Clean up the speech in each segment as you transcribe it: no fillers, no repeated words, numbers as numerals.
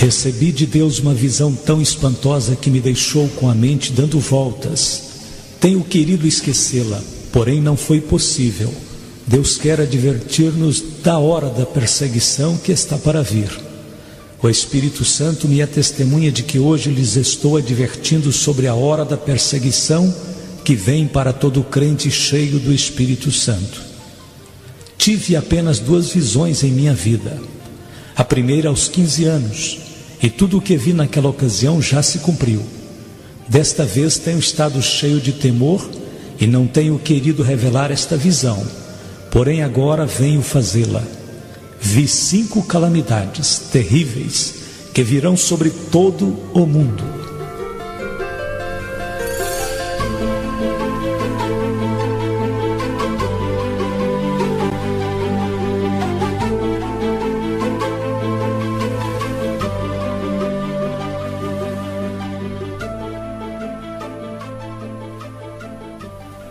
Recebi de Deus uma visão tão espantosa que me deixou com a mente dando voltas. Tenho querido esquecê-la, porém não foi possível. Deus quer advertir-nos da hora da perseguição que está para vir. O Espírito Santo me é testemunha de que hoje lhes estou advertindo sobre a hora da perseguição que vem para todo crente cheio do Espírito Santo. Tive apenas 2 visões em minha vida. A primeira aos 15 anos, e tudo o que vi naquela ocasião já se cumpriu. Desta vez tenho estado cheio de temor e não tenho querido revelar esta visão, porém agora venho fazê-la. Vi 5 calamidades terríveis que virão sobre todo o mundo.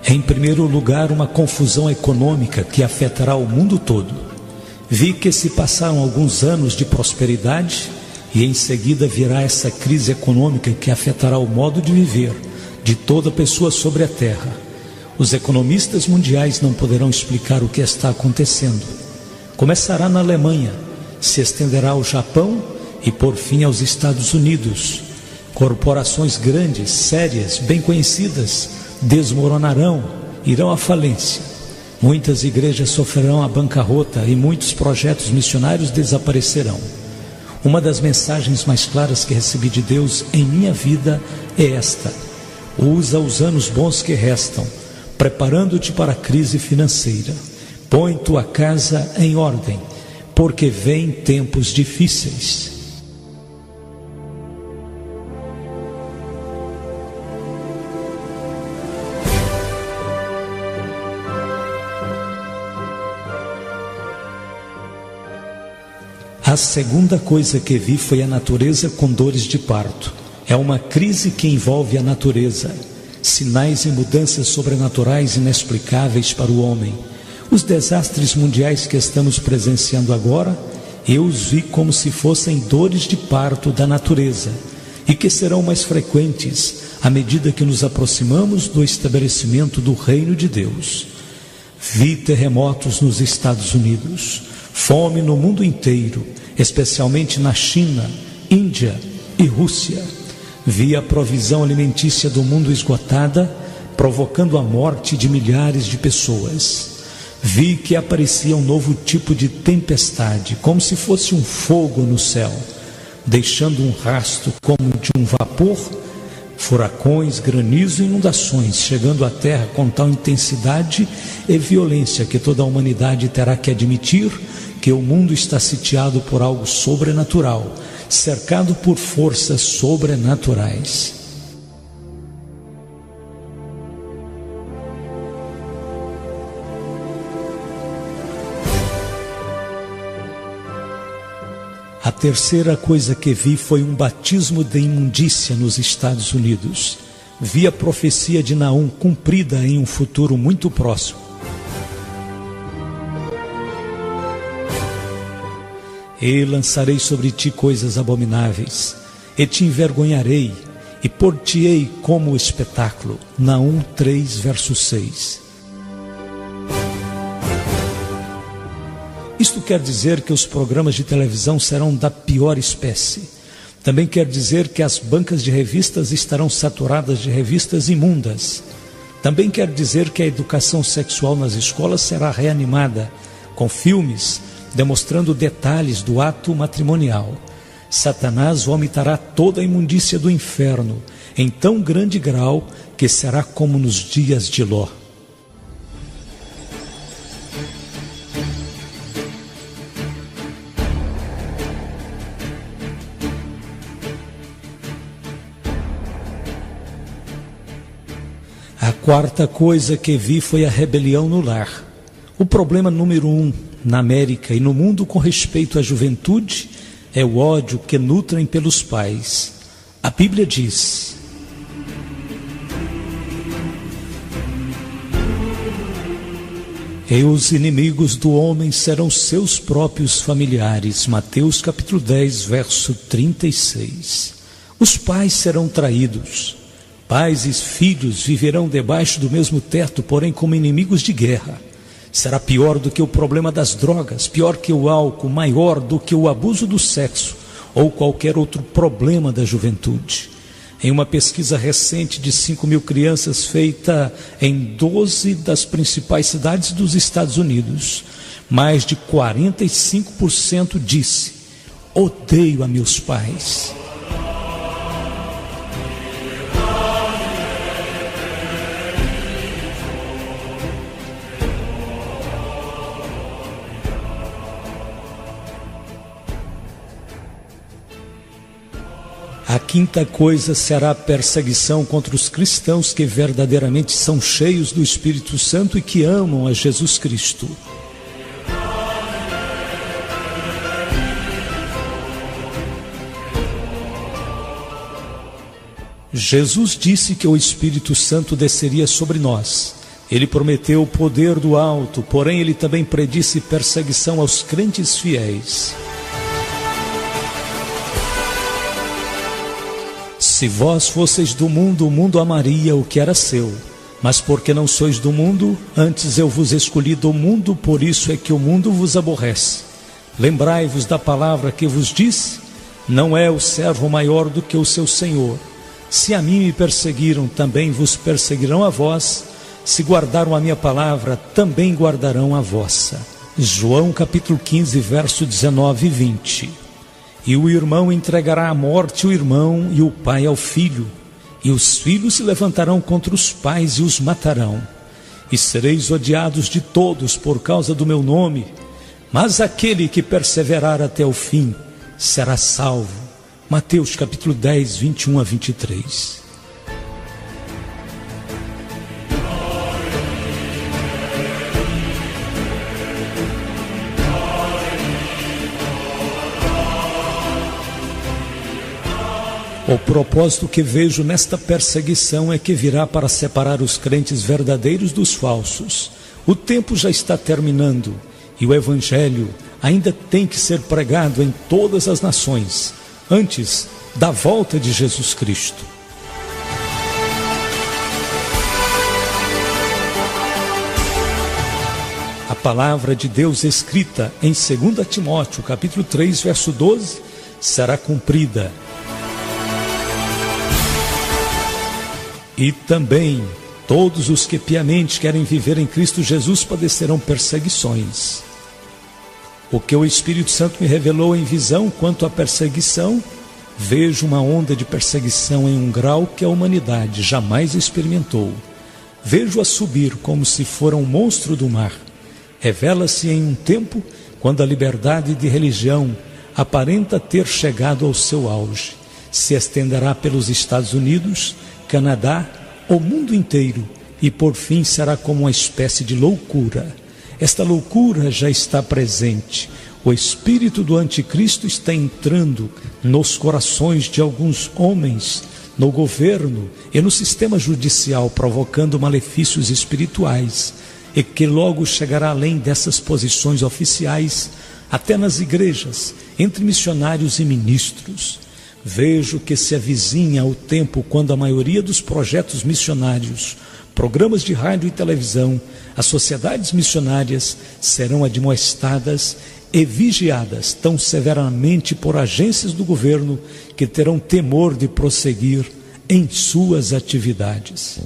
Em primeiro lugar, uma confusão econômica que afetará o mundo todo. Vi que se passaram alguns anos de prosperidade e em seguida virá essa crise econômica que afetará o modo de viver de toda pessoa sobre a terra. Os economistas mundiais não poderão explicar o que está acontecendo. Começará na Alemanha, se estenderá ao Japão e por fim aos Estados Unidos. Corporações grandes, sérias, bem conhecidas, desmoronarão, irão à falência. Muitas igrejas sofrerão a bancarrota e muitos projetos missionários desaparecerão. Uma das mensagens mais claras que recebi de Deus em minha vida é esta: usa os anos bons que restam, preparando-te para a crise financeira. Põe tua casa em ordem, porque vêm tempos difíceis. A segunda coisa que vi foi a natureza com dores de parto. É uma crise que envolve a natureza. Sinais e mudanças sobrenaturais inexplicáveis para o homem. Os desastres mundiais que estamos presenciando agora, eu os vi como se fossem dores de parto da natureza, e que serão mais frequentes à medida que nos aproximamos do estabelecimento do reino de Deus. Vi terremotos nos Estados Unidos, fome no mundo inteiro, especialmente na China, Índia e Rússia. Vi a provisão alimentícia do mundo esgotada, provocando a morte de milhares de pessoas. Vi que aparecia um novo tipo de tempestade, como se fosse um fogo no céu, deixando um rastro como de um vapor, furacões, granizo e inundações, chegando à terra com tal intensidade e violência que toda a humanidade terá que admitir que o mundo está sitiado por algo sobrenatural, cercado por forças sobrenaturais. A terceira coisa que vi foi um batismo de imundícia nos Estados Unidos. Vi a profecia de Naum cumprida em um futuro muito próximo. E lançarei sobre ti coisas abomináveis, e te envergonharei, e pôr-te-ei como espetáculo. Naum 3, verso 6. Isto quer dizer que os programas de televisão serão da pior espécie. Também quer dizer que as bancas de revistas estarão saturadas de revistas imundas. Também quer dizer que a educação sexual nas escolas será reanimada, com filmes demonstrando detalhes do ato matrimonial. Satanás vomitará toda a imundícia do inferno, em tão grande grau que será como nos dias de Ló. A quarta coisa que vi foi a rebelião no lar. O problema número 1 na América e no mundo com respeito à juventude é o ódio que nutrem pelos pais. A Bíblia diz: E os inimigos do homem serão seus próprios familiares. Mateus capítulo 10, verso 36. Os pais serão traídos. Pais e filhos viverão debaixo do mesmo teto, porém como inimigos de guerra. Será pior do que o problema das drogas, pior que o álcool, maior do que o abuso do sexo ou qualquer outro problema da juventude. Em uma pesquisa recente de 5.000 crianças feita em 12 das principais cidades dos Estados Unidos, mais de 45% disse: odeio a meus pais. A quinta coisa será a perseguição contra os cristãos que verdadeiramente são cheios do Espírito Santo e que amam a Jesus Cristo. Jesus disse que o Espírito Santo desceria sobre nós. Ele prometeu o poder do alto, porém ele também predisse perseguição aos crentes fiéis. Se vós fosseis do mundo, o mundo amaria o que era seu. Mas porque não sois do mundo, antes eu vos escolhi do mundo, por isso é que o mundo vos aborrece. Lembrai-vos da palavra que vos disse: não é o servo maior do que o seu senhor. Se a mim me perseguiram, também vos perseguirão a vós. Se guardaram a minha palavra, também guardarão a vossa. João capítulo 15, verso 19 e 20. E o irmão entregará à morte o irmão, e o pai ao filho. E os filhos se levantarão contra os pais e os matarão. E sereis odiados de todos por causa do meu nome. Mas aquele que perseverar até o fim será salvo. Mateus capítulo 10, 21 a 23. O propósito que vejo nesta perseguição é que virá para separar os crentes verdadeiros dos falsos. O tempo já está terminando e o Evangelho ainda tem que ser pregado em todas as nações, antes da volta de Jesus Cristo. A palavra de Deus escrita em 2 Timóteo, capítulo 3, verso 12, será cumprida. E também todos os que piamente querem viver em Cristo Jesus padecerão perseguições. O que o Espírito Santo me revelou em visão quanto à perseguição, vejo uma onda de perseguição em um grau que a humanidade jamais experimentou. Vejo-a subir como se fora um monstro do mar. Revela-se em um tempo quando a liberdade de religião aparenta ter chegado ao seu auge. Se estenderá pelos Estados Unidos, Canadá, o mundo inteiro, e por fim será como uma espécie de loucura. Esta loucura já está presente. O espírito do anticristo está entrando nos corações de alguns homens, no governo e no sistema judicial, provocando malefícios espirituais, e que logo chegará além dessas posições oficiais, até nas igrejas, entre missionários e ministros. Vejo que se avizinha o tempo quando a maioria dos projetos missionários, programas de rádio e televisão, as sociedades missionárias serão admoestadas e vigiadas tão severamente por agências do governo que terão temor de prosseguir em suas atividades.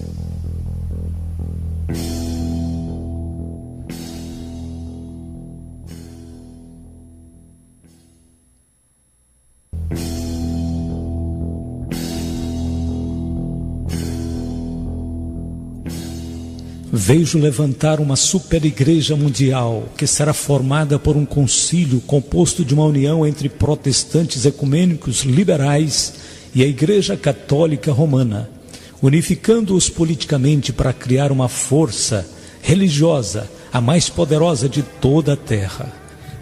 Vejo levantar uma superigreja mundial que será formada por um concílio composto de uma união entre protestantes ecumênicos liberais e a Igreja Católica Romana, unificando-os politicamente para criar uma força religiosa, a mais poderosa de toda a terra.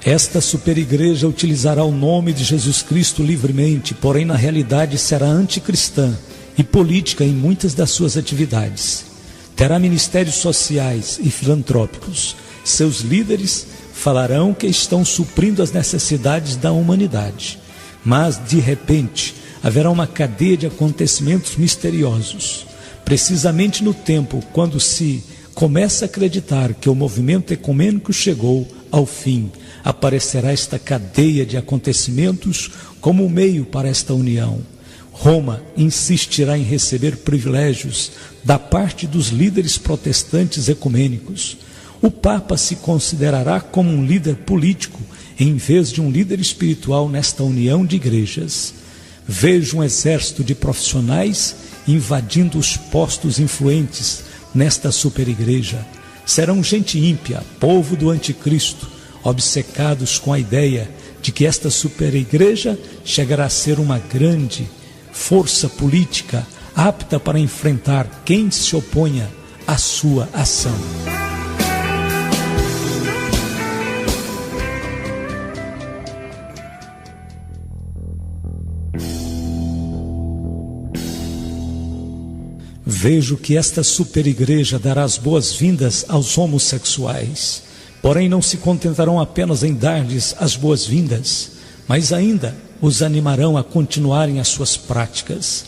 Esta superigreja utilizará o nome de Jesus Cristo livremente, porém na realidade será anticristã e política em muitas das suas atividades. Terá ministérios sociais e filantrópicos Seus líderes falarão que estão suprindo as necessidades da humanidade, mas de repente haverá uma cadeia de acontecimentos misteriosos. Precisamente no tempo quando se começa a acreditar que o movimento ecumênico chegou ao fim, aparecerá esta cadeia de acontecimentos como meio para esta união. Roma insistirá em receber privilégios da parte dos líderes protestantes ecumênicos. O Papa se considerará como um líder político em vez de um líder espiritual nesta união de igrejas. Vejo um exército de profissionais invadindo os postos influentes nesta superigreja. Serão gente ímpia, povo do anticristo, obcecados com a ideia de que esta superigreja chegará a ser uma grande força política apta para enfrentar quem se oponha à sua ação. Vejo que esta superigreja dará as boas-vindas aos homossexuais, porém não se contentarão apenas em dar-lhes as boas-vindas, mas ainda os animarão a continuarem as suas práticas.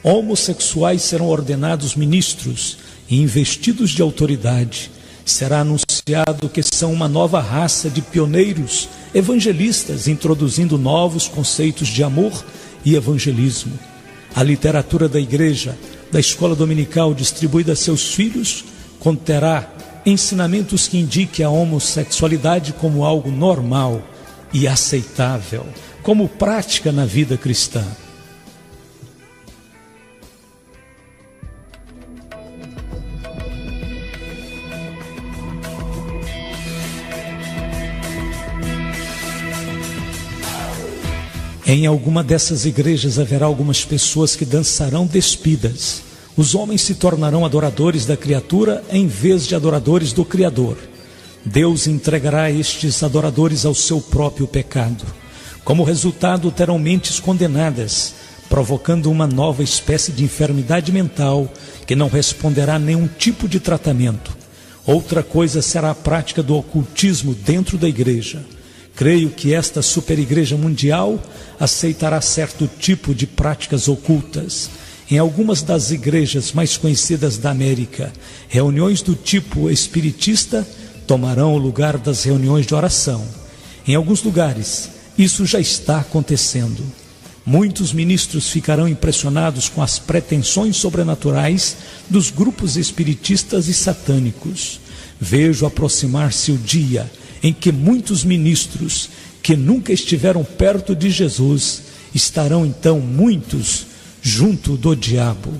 Homossexuais serão ordenados ministros e investidos de autoridade. Será anunciado que são uma nova raça de pioneiros evangelistas, introduzindo novos conceitos de amor e evangelismo. A literatura da igreja, da escola dominical distribuída a seus filhos, conterá ensinamentos que indiquem a homossexualidade como algo normal e aceitável, como prática na vida cristã. Em alguma dessas igrejas haverá algumas pessoas que dançarão despidas. Os homens se tornarão adoradores da criatura em vez de adoradores do Criador. Deus entregará estes adoradores ao seu próprio pecado. Como resultado, terão mentes condenadas, provocando uma nova espécie de enfermidade mental que não responderá a nenhum tipo de tratamento. Outra coisa será a prática do ocultismo dentro da igreja. Creio que esta superigreja mundial aceitará certo tipo de práticas ocultas. Em algumas das igrejas mais conhecidas da América, reuniões do tipo espiritista tomarão o lugar das reuniões de oração. Em alguns lugares, isso já está acontecendo. Muitos ministros ficarão impressionados com as pretensões sobrenaturais dos grupos espiritistas e satânicos. Vejo aproximar-se o dia em que muitos ministros que nunca estiveram perto de Jesus estarão então muitos junto do diabo.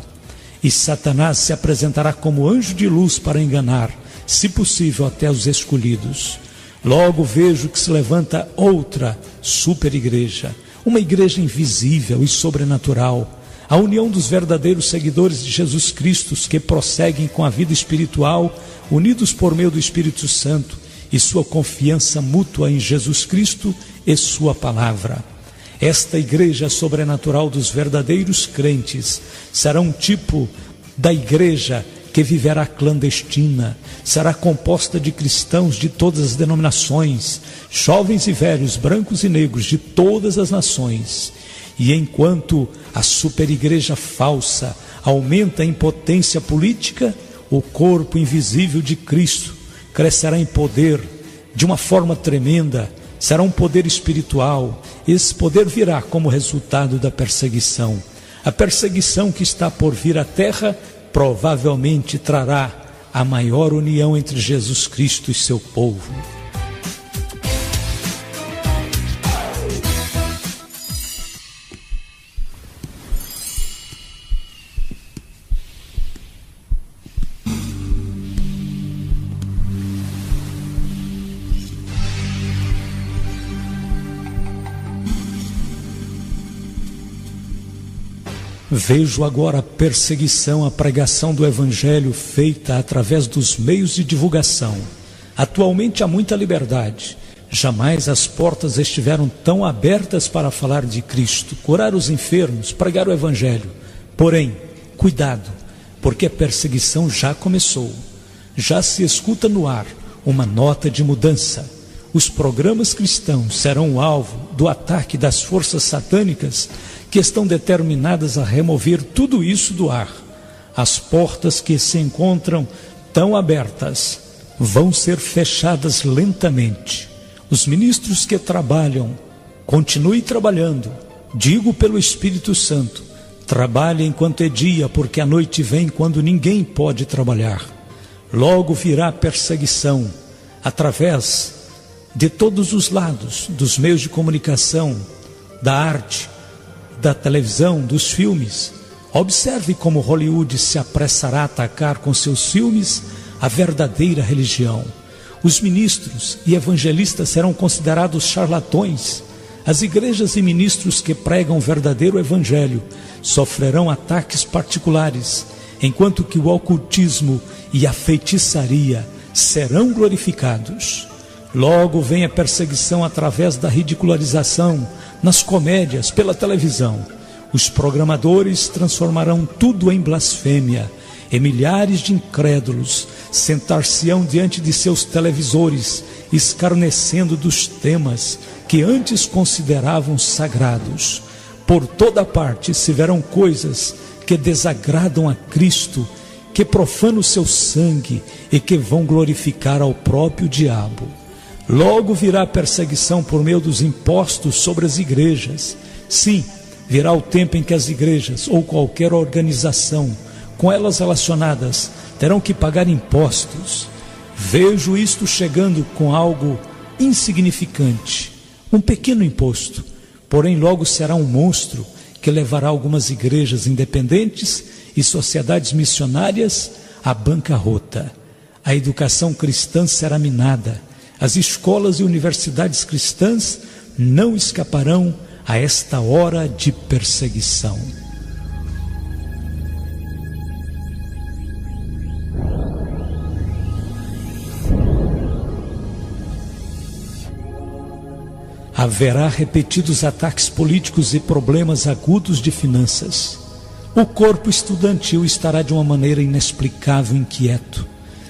E Satanás se apresentará como anjo de luz para enganar, se possível, até os escolhidos. Logo vejo que se levanta outra superigreja, uma igreja invisível e sobrenatural, a união dos verdadeiros seguidores de Jesus Cristo que prosseguem com a vida espiritual, unidos por meio do Espírito Santo e sua confiança mútua em Jesus Cristo e sua palavra. Esta igreja sobrenatural dos verdadeiros crentes será um tipo da igreja que viverá clandestina, será composta de cristãos de todas as denominações, jovens e velhos, brancos e negros de todas as nações. E enquanto a superigreja falsa aumenta em potência política, o corpo invisível de Cristo crescerá em poder de uma forma tremenda, será um poder espiritual. Esse poder virá como resultado da perseguição. A perseguição que está por vir à terra provavelmente trará a maior união entre Jesus Cristo e seu povo. Vejo agora a perseguição à pregação do Evangelho feita através dos meios de divulgação. Atualmente há muita liberdade. Jamais as portas estiveram tão abertas para falar de Cristo, curar os enfermos, pregar o Evangelho. Porém, cuidado, porque a perseguição já começou. Já se escuta no ar uma nota de mudança. Os programas cristãos serão o alvo do ataque das forças satânicas que estão determinadas a remover tudo isso do ar. As portas que se encontram tão abertas vão ser fechadas lentamente. Os ministros que trabalham, continue trabalhando. Digo pelo Espírito Santo, trabalhe enquanto é dia, porque a noite vem quando ninguém pode trabalhar. Logo virá perseguição, através de todos os lados, dos meios de comunicação, da arte, da televisão, dos filmes. Observe como Hollywood se apressará a atacar com seus filmes a verdadeira religião. Os ministros e evangelistas serão considerados charlatões. As igrejas e ministros que pregam o verdadeiro evangelho sofrerão ataques particulares, enquanto que o ocultismo e a feitiçaria serão glorificados. Logo vem a perseguição através da ridicularização, nas comédias, pela televisão. Os programadores transformarão tudo em blasfêmia, e milhares de incrédulos sentar-se-ão diante de seus televisores, escarnecendo dos temas que antes consideravam sagrados. Por toda parte se verão coisas que desagradam a Cristo, que profanam o seu sangue e que vão glorificar ao próprio diabo. Logo virá a perseguição por meio dos impostos sobre as igrejas. Sim, virá o tempo em que as igrejas ou qualquer organização com elas relacionadas terão que pagar impostos. Vejo isto chegando com algo insignificante, um pequeno imposto, porém logo será um monstro que levará algumas igrejas independentes e sociedades missionárias à bancarrota. A educação cristã será minada. As escolas e universidades cristãs não escaparão a esta hora de perseguição. Haverá repetidos ataques políticos e problemas agudos de finanças. O corpo estudantil estará de uma maneira inexplicável inquieto.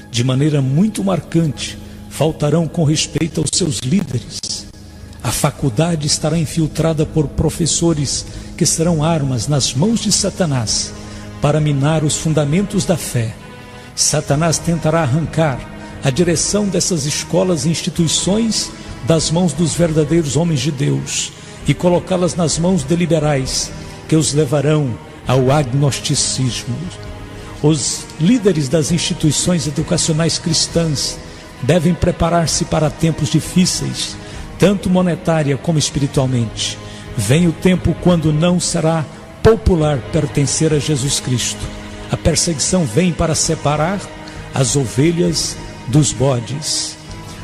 De maneira muito marcante, faltarão com respeito aos seus líderes. A faculdade estará infiltrada por professores que serão armas nas mãos de Satanás para minar os fundamentos da fé. Satanás tentará arrancar a direção dessas escolas e instituições das mãos dos verdadeiros homens de Deus e colocá-las nas mãos de liberais que os levarão ao agnosticismo. Os líderes das instituições educacionais cristãs devem preparar-se para tempos difíceis, tanto monetária como espiritualmente. Vem o tempo quando não será popular pertencer a Jesus Cristo. A perseguição vem para separar as ovelhas dos bodes.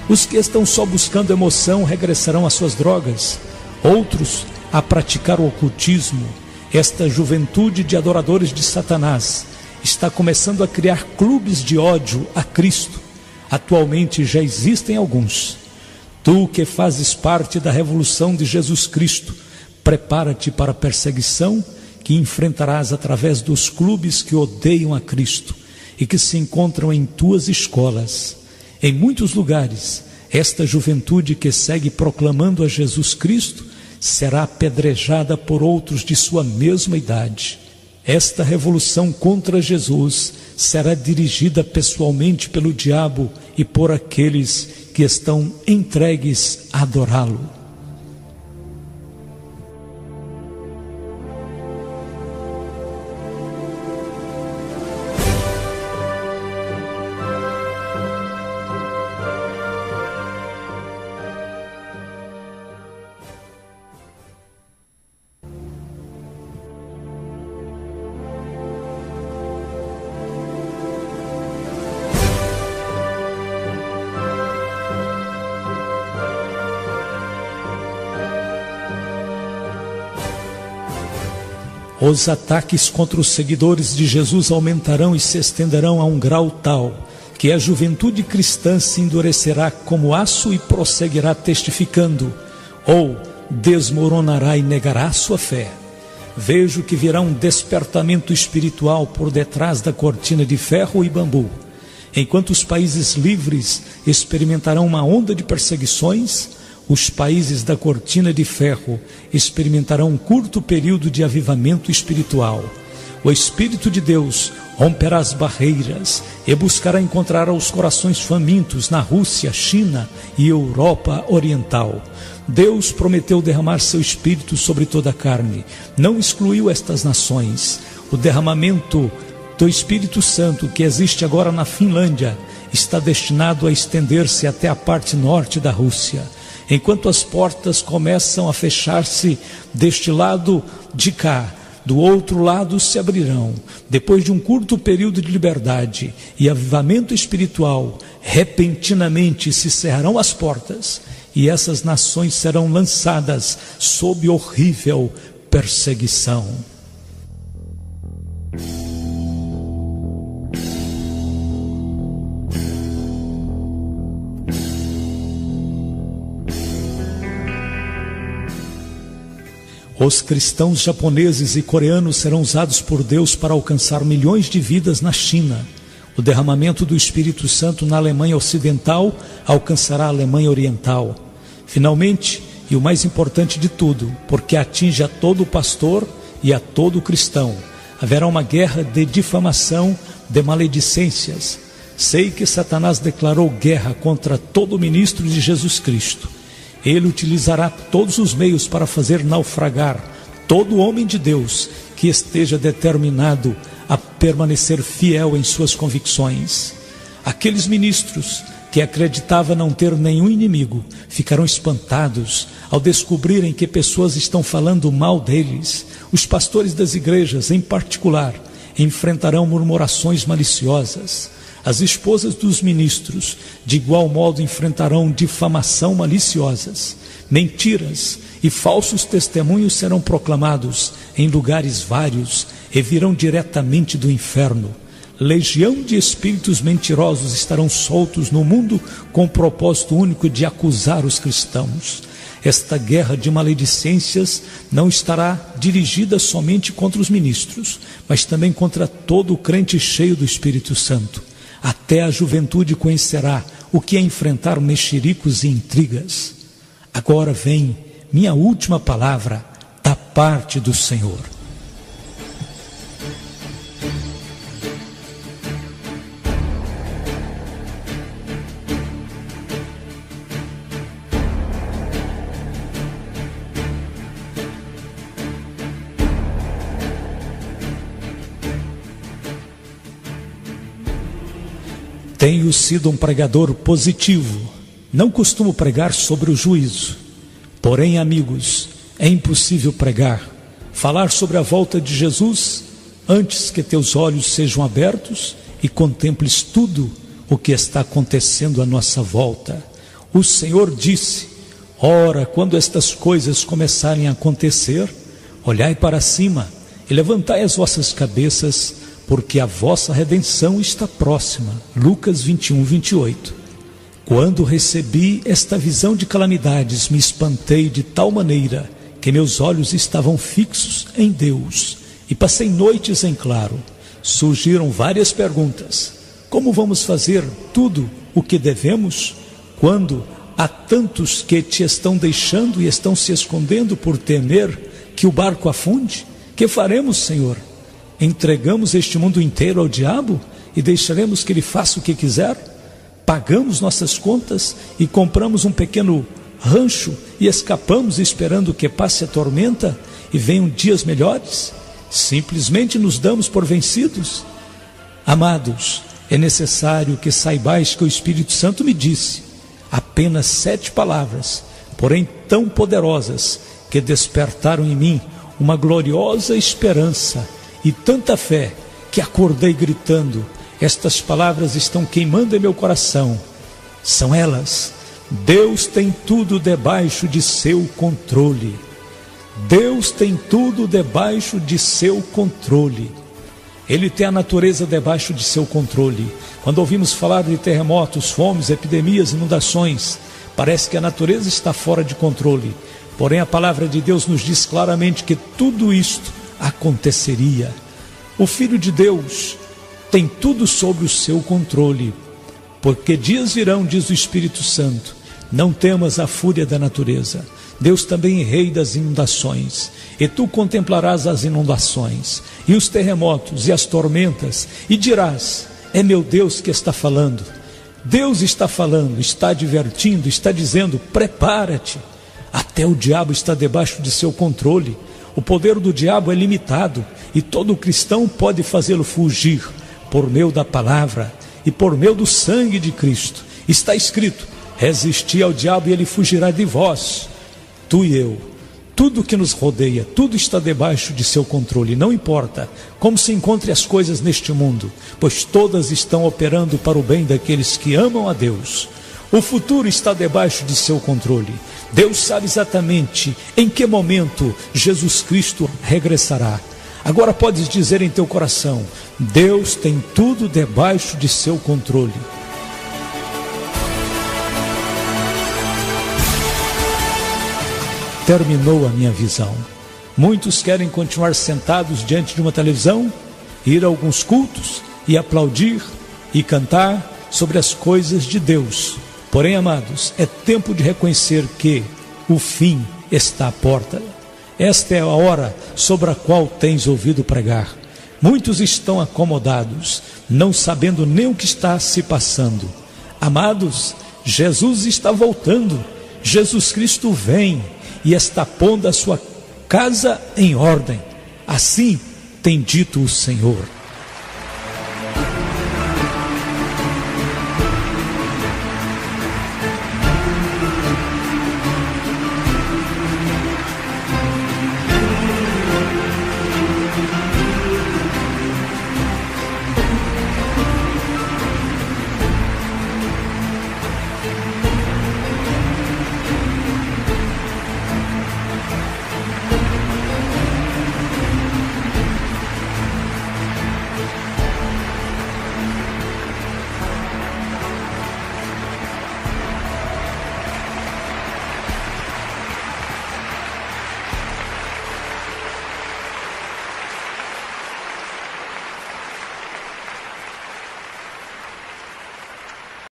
Os que estão só buscando emoção regressarão às suas drogas, outros a praticar o ocultismo. Esta juventude de adoradores de Satanás está começando a criar clubes de ódio a Cristo. Atualmente já existem alguns. Tu que fazes parte da revolução de Jesus Cristo, prepara-te para a perseguição que enfrentarás através dos clubes que odeiam a Cristo e que se encontram em tuas escolas. Em muitos lugares, esta juventude que segue proclamando a Jesus Cristo será apedrejada por outros de sua mesma idade. Esta revolução contra Jesus será dirigida pessoalmente pelo diabo e por aqueles que estão entregues a adorá-lo. Os ataques contra os seguidores de Jesus aumentarão e se estenderão a um grau tal que a juventude cristã se endurecerá como aço e prosseguirá testificando, ou desmoronará e negará sua fé. Vejo que virá um despertamento espiritual por detrás da cortina de ferro e bambu. Enquanto os países livres experimentarão uma onda de perseguições, os países da cortina de ferro experimentarão um curto período de avivamento espiritual. O Espírito de Deus romperá as barreiras e buscará encontrar os corações famintos na Rússia, China e Europa Oriental. Deus prometeu derramar seu Espírito sobre toda a carne. Não excluiu estas nações. O derramamento do Espírito Santo que existe agora na Finlândia está destinado a estender-se até a parte norte da Rússia. Enquanto as portas começam a fechar-se deste lado de cá, do outro lado se abrirão. Depois de um curto período de liberdade e avivamento espiritual, repentinamente se cerrarão as portas e essas nações serão lançadas sob horrível perseguição. Os cristãos japoneses e coreanos serão usados por Deus para alcançar milhões de vidas na China. O derramamento do Espírito Santo na Alemanha Ocidental alcançará a Alemanha Oriental. Finalmente, e o mais importante de tudo, porque atinge a todo pastor e a todo cristão, haverá uma guerra de difamação, de maledicências. Sei que Satanás declarou guerra contra todo ministro de Jesus Cristo. Ele utilizará todos os meios para fazer naufragar todo homem de Deus que esteja determinado a permanecer fiel em suas convicções. Aqueles ministros que acreditavam não ter nenhum inimigo ficarão espantados ao descobrirem que pessoas estão falando mal deles. Os pastores das igrejas, em particular, enfrentarão murmurações maliciosas. As esposas dos ministros, de igual modo, enfrentarão difamação maliciosas. Mentiras e falsos testemunhos serão proclamados em lugares vários e virão diretamente do inferno. Legião de espíritos mentirosos estarão soltos no mundo com o propósito único de acusar os cristãos. Esta guerra de maledicências não estará dirigida somente contra os ministros, mas também contra todo o crente cheio do Espírito Santo. Até a juventude conhecerá o que é enfrentar mexericos e intrigas. Agora vem minha última palavra da parte do Senhor. Tenho sido um pregador positivo. Não costumo pregar sobre o juízo. Porém, amigos, é impossível pregar, falar sobre a volta de Jesus antes que teus olhos sejam abertos e contemples tudo o que está acontecendo à nossa volta. O Senhor disse: ora, quando estas coisas começarem a acontecer, olhai para cima e levantai as vossas cabeças, porque a vossa redenção está próxima. Lucas 21, 28. Quando recebi esta visão de calamidades, me espantei de tal maneira que meus olhos estavam fixos em Deus e passei noites em claro. Surgiram várias perguntas. Como vamos fazer tudo o que devemos quando há tantos que te estão deixando e estão se escondendo por temer que o barco afunde? Que faremos, Senhor? Entregamos este mundo inteiro ao diabo e deixaremos que ele faça o que quiser? Pagamos nossas contas e compramos um pequeno rancho e escapamos esperando que passe a tormenta e venham dias melhores? Simplesmente nos damos por vencidos? Amados, é necessário que saibais que o Espírito Santo me disse apenas 7 palavras, porém tão poderosas que despertaram em mim uma gloriosa esperança e tanta fé que acordei gritando. Estas palavras estão queimando em meu coração. São elas: Deus tem tudo debaixo de seu controle. Deus tem tudo debaixo de seu controle. Ele tem a natureza debaixo de seu controle. Quando ouvimos falar de terremotos, fomes, epidemias, inundações, parece que a natureza está fora de controle. Porém, a palavra de Deus nos diz claramente que tudo isto aconteceria. O Filho de Deus tem tudo sob o seu controle. Porque dias virão, diz o Espírito Santo, não temas a fúria da natureza. Deus também é rei das inundações, e tu contemplarás as inundações, e os terremotos, e as tormentas, e dirás, é meu Deus que está falando. Deus está falando, está advertindo, está dizendo, prepara-te. Até o diabo está debaixo de seu controle. O poder do diabo é limitado, e todo cristão pode fazê-lo fugir, por meio da palavra, e por meio do sangue de Cristo. Está escrito, resisti ao diabo e ele fugirá de vós. Tu e eu, tudo que nos rodeia, tudo está debaixo de seu controle. Não importa como se encontrem as coisas neste mundo, pois todas estão operando para o bem daqueles que amam a Deus. O futuro está debaixo de seu controle. Deus sabe exatamente em que momento Jesus Cristo regressará. Agora podes dizer em teu coração, Deus tem tudo debaixo de seu controle. Terminou a minha visão. Muitos querem continuar sentados diante de uma televisão, ir a alguns cultos e aplaudir e cantar sobre as coisas de Deus. Porém, amados, é tempo de reconhecer que o fim está à porta. Esta é a hora sobre a qual tens ouvido pregar. Muitos estão acomodados, não sabendo nem o que está se passando. Amados, Jesus está voltando. Jesus Cristo vem e está pondo a sua casa em ordem. Assim tem dito o Senhor.